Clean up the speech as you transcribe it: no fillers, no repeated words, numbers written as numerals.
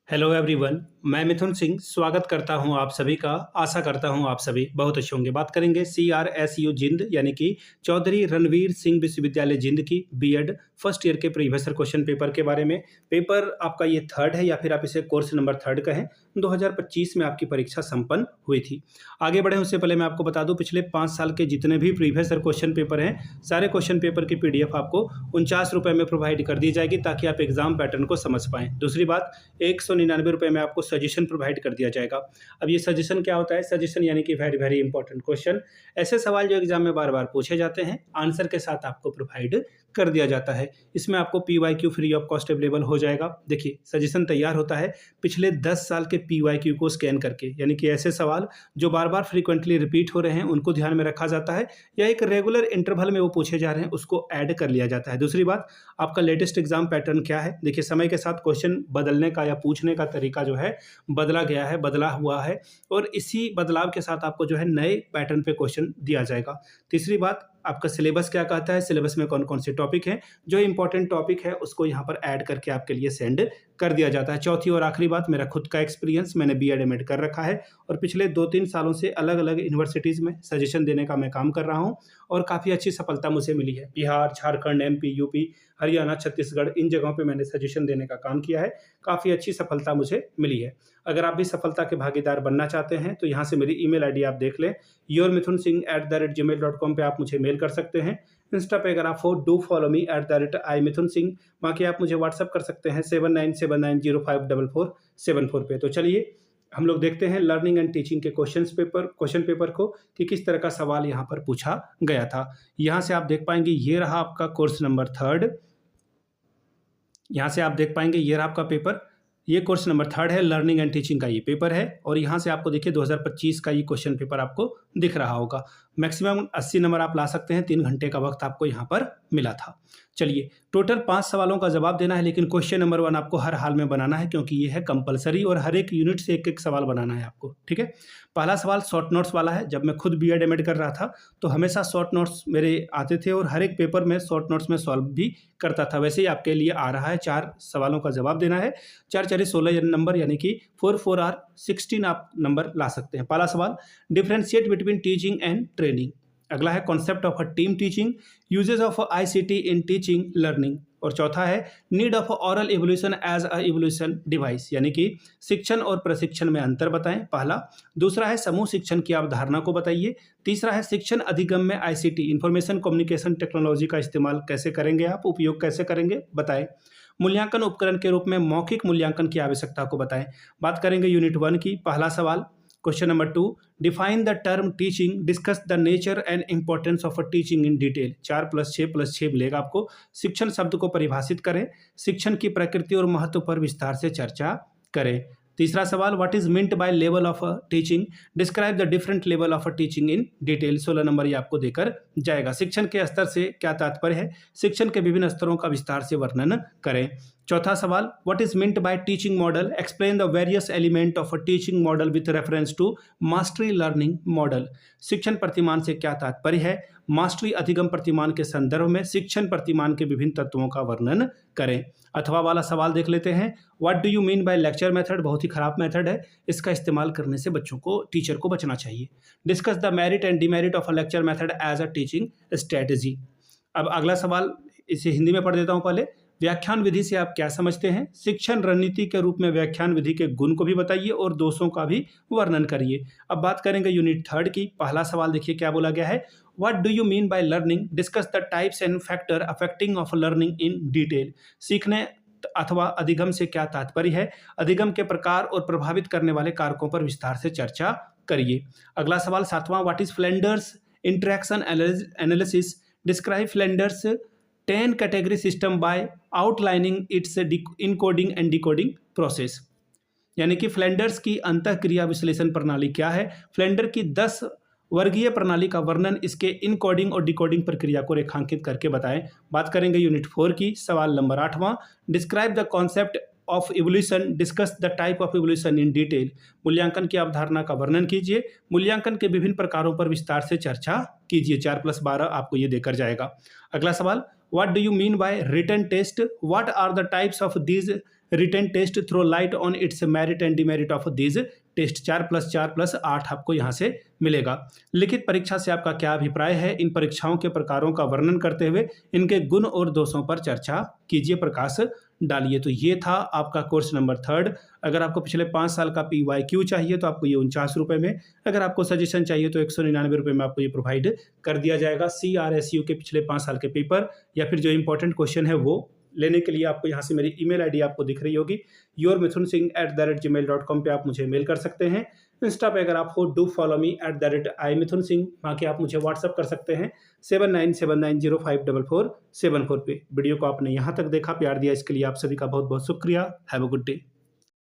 Hello everyone, मैं मिथुन सिंह स्वागत करता हूं आप सभी का। आशा करता हूं आप सभी बहुत अच्छे होंगे। बात करेंगे CRSU जिंद यानी कि चौधरी रणवीर सिंह विश्वविद्यालय जिंद की बीएड फर्स्ट ईयर के प्रीवियस क्वेश्चन पेपर के बारे में। पेपर आपका ये थर्ड है या फिर आप इसे कोर्स नंबर थर्ड कहें। 2025 में आपकी परीक्षा संपन्न हुई थी। आगे बढ़े उससे पहले मैं आपको बता दूं, पिछले 5 साल के जितने भी प्रीवियस क्वेश्चन पेपर हैं, सारे क्वेश्चन पेपर की PDF आपको 49 रुपये में प्रोवाइड कर दी जाएगी ताकि आप एग्जाम पैटर्न को समझ पाएं। दूसरी बात, 199 रुपये में आपको सजेशन प्रोवाइड कर दिया जाएगा। अब ये सजेशन क्या होता है? सजेशन यानी कि वेरी वेरी इंपॉर्टेंट क्वेश्चन, ऐसे सवाल जो एग्जाम में बार बार पूछे जाते हैं, आंसर के साथ आपको प्रोवाइड कर दिया जाता है। इसमें आपको PYQ free of cost available हो जाएगा। देखिए, सजेशन तैयार होता है पिछले 10 साल के PYQ को स्कैन करके, यानी कि ऐसे सवाल जो बार बार फ्रीक्वेंटली रिपीट हो रहे हैं उनको ध्यान में रखा जाता है, या एक रेगुलर इंटरवल में वो पूछे जा रहे हैं उसको ऐड कर लिया जाता है। दूसरी बात, आपका लेटेस्ट एग्जाम पैटर्न क्या है? देखिए, समय के साथ क्वेश्चन बदलने का या पूछने का तरीका जो है बदला गया है, बदला हुआ है, और इसी बदलाव के साथ आपको जो है नए पैटर्न पे क्वेश्चन दिया जाएगा। तीसरी बात, आपका सिलेबस क्या कहता है, सिलेबस में कौन कौन से टॉपिक हैं, जो इंपॉर्टेंट टॉपिक है उसको यहाँ पर ऐड करके आपके लिए सेंड कर दिया जाता है। चौथी और आखिरी बात, मेरा खुद का एक्सपीरियंस, मैंने BEd एमएड कर रखा है और पिछले 2-3 सालों से अलग अलग यूनिवर्सिटीज़ में सजेशन देने का मैं काम कर रहा हूँ और काफ़ी अच्छी सफलता मुझे मिली है। बिहार, झारखंड, MP, UP, हरियाणा, छत्तीसगढ़, इन जगहों पे मैंने सजेशन देने का काम किया है। काफ़ी अच्छी सफलता मुझे मिली है। अगर आप भी सफलता के भागीदार बनना चाहते हैं तो यहाँ से मेरी ईमेल ID आप देख लें, yourmithunsingh@gmail.com पे आप मुझे मेल कर सकते हैं। इंस्टा पे अगर आप हो, डू फॉलो मी @imithunsingh। बाकी आप मुझे व्हाट्सअप कर सकते हैं 7979054474 पे। तो चलिए हम लोग देखते हैं लर्निंग एंड टीचिंग के क्वेश्चन पेपर को कि किस तरह का सवाल यहाँ पर पूछा गया था। यहाँ से आप देख पाएंगे ये रहा आपका कोर्स नंबर थर्ड। यहाँ से आप देख पाएंगे ये रहा आपका पेपर, ये कोर्स नंबर थर्ड है, लर्निंग एंड टीचिंग का ये पेपर है। और यहाँ से आपको देखिए 2025 का ये क्वेश्चन पेपर आपको दिख रहा होगा। मैक्सिमम 80 नंबर आप ला सकते हैं, 3 घंटे का वक्त आपको यहाँ पर मिला था। चलिए, टोटल 5 सवालों का जवाब देना है, लेकिन क्वेश्चन नंबर 1 आपको हर हाल में बनाना है क्योंकि ये है कंपलसरी और हर एक यूनिट से एक एक सवाल बनाना है आपको, ठीक है। पहला सवाल शॉर्ट नोट्स वाला है। जब मैं खुद BEd एमएड कर रहा था तो हमेशा शॉर्ट नोट्स मेरे आते थे और हर एक पेपर में शॉर्ट नोट्स में सॉल्व भी करता था। वैसे ही आपके लिए आ रहा है, 4 सवालों का जवाब देना है। 4 4 16 नंबर, यानी कि 4 4 आर 16 आप नंबर ला सकते हैं। पहला सवाल, differentiate between teaching and training. अगला है concept of a team teaching, uses of ICT in teaching learning. और चौथा है need of oral evolution as a evolution device, यानी कि शिक्षण और प्रशिक्षण में अंतर बताएं, पहला। दूसरा है समूह शिक्षण की अवधारणा को बताइए। तीसरा है शिक्षण अधिगम में ICT इंफॉर्मेशन कम्युनिकेशन टेक्नोलॉजी का इस्तेमाल कैसे करेंगे, आप उपयोग कैसे करेंगे, बताएं। मूल्यांकन उपकरण के रूप में मौखिक मूल्यांकन की आवश्यकता को बताएं। बात करेंगे यूनिट 1 की। पहला सवाल, question number 2, define the term teaching, discuss the nature and importance of a teaching in detail. 4 + 6 + 6 मिलेगा आपको। शिक्षण शब्द को परिभाषित करें, शिक्षण की प्रकृति और महत्व पर विस्तार से चर्चा करें। तीसरा सवाल, what is meant by level of teaching, describe the different level of teaching in detail. 16 number ये आपको देकर जाएगा। शिक्षण के स्तर से क्या तात्पर्य है, शिक्षण के विभिन्न स्तरों का विस्तार से वर्णन करें। चौथा सवाल, what is meant by teaching model, explain the various element of a teaching model with reference to mastery learning model. शिक्षण प्रतिमान से क्या तात्पर्य है, मास्टरी अधिगम प्रतिमान के संदर्भ में शिक्षण प्रतिमान के विभिन्न तत्वों का वर्णन करें। अथवा वाला सवाल देख लेते हैं, what do you mean bye lecture method. बहुत ही खराब मेथड है, इसका इस्तेमाल करने से बच्चों को, टीचर को बचना चाहिए। Discuss the merit and demerit of a lecture method as a teaching strategy. अब अगला सवाल, इसे हिंदी में पढ़ देता हूँ पहले। व्याख्यान विधि से आप क्या समझते हैं, शिक्षण रणनीति के रूप में व्याख्यान विधि के गुण को भी बताइए और दोषों का भी वर्णन करिए। अब बात करेंगे यूनिट 3 की। पहला सवाल देखिए क्या बोला गया है, what do you mean by learning, discuss the types and factor affecting of learning in detail. सीखने अथवा अधिगम से क्या तात्पर्य है, अधिगम के प्रकार और प्रभावित करने वाले कारकों पर विस्तार से चर्चा करिए। अगला सवाल 7वां, what is Flanders interaction analysis, describe Flanders 10 category system by outlining its encoding and decoding process. यानी कि फ्लेंडर्स की अंतःक्रिया विश्लेषण प्रणाली क्या है, फ्लेंडर की 10 वर्गीय प्रणाली का वर्णन इसके इनकोडिंग और डिकोडिंग प्रक्रिया को रेखांकित करके बताएं। बात करेंगे यूनिट 4 की। सवाल नंबर 8वां, describe the concept of evaluation, discuss the type of evaluation in detail. मूल्यांकन की अवधारणा का वर्णन कीजिए, मूल्यांकन के विभिन्न प्रकारों पर विस्तार से चर्चा कीजिए। 4 + 12 आपको ये देकर जाएगा। अगला सवाल, what do you mean by written test, what are the types of these written test throw light on its merit and demerit of this test. 4+4+8 आपको यहाँ से मिलेगा। लिखित परीक्षा से आपका क्या अभिप्राय है? इन परीक्षाओं के प्रकारों का वर्णन करते हुए इनके गुण और दोषों पर चर्चा कीजिए, प्रकाश डालिए। तो ये था आपका कोर्स नंबर 3। अगर आपको पिछले 5 साल का PYQ चाहिए तो आपको ये 49 रुपये में, अगर आपको सजेशन चाहिए तो 199 रुपये में आपको ये प्रोवाइड कर दिया जाएगा। CRSU के पिछले 5 साल के पेपर या फिर जो इंपॉर्टेंट क्वेश्चन है वो लेने के लिए आपको यहाँ से मेरी ईमेल आईडी आपको दिख रही होगी, yourmithunsingh@gmail.com पे आप मुझे मेल कर सकते हैं। इंस्टा पे अगर आप हो, डू फॉलो मी @imithunsingh, वहाँ के आप मुझे व्हाट्सअप कर सकते हैं 7979054474 पे। वीडियो को आपने यहाँ तक देखा, प्यार दिया, इसके लिए आप सभी का बहुत बहुत शुक्रिया। Have a good day.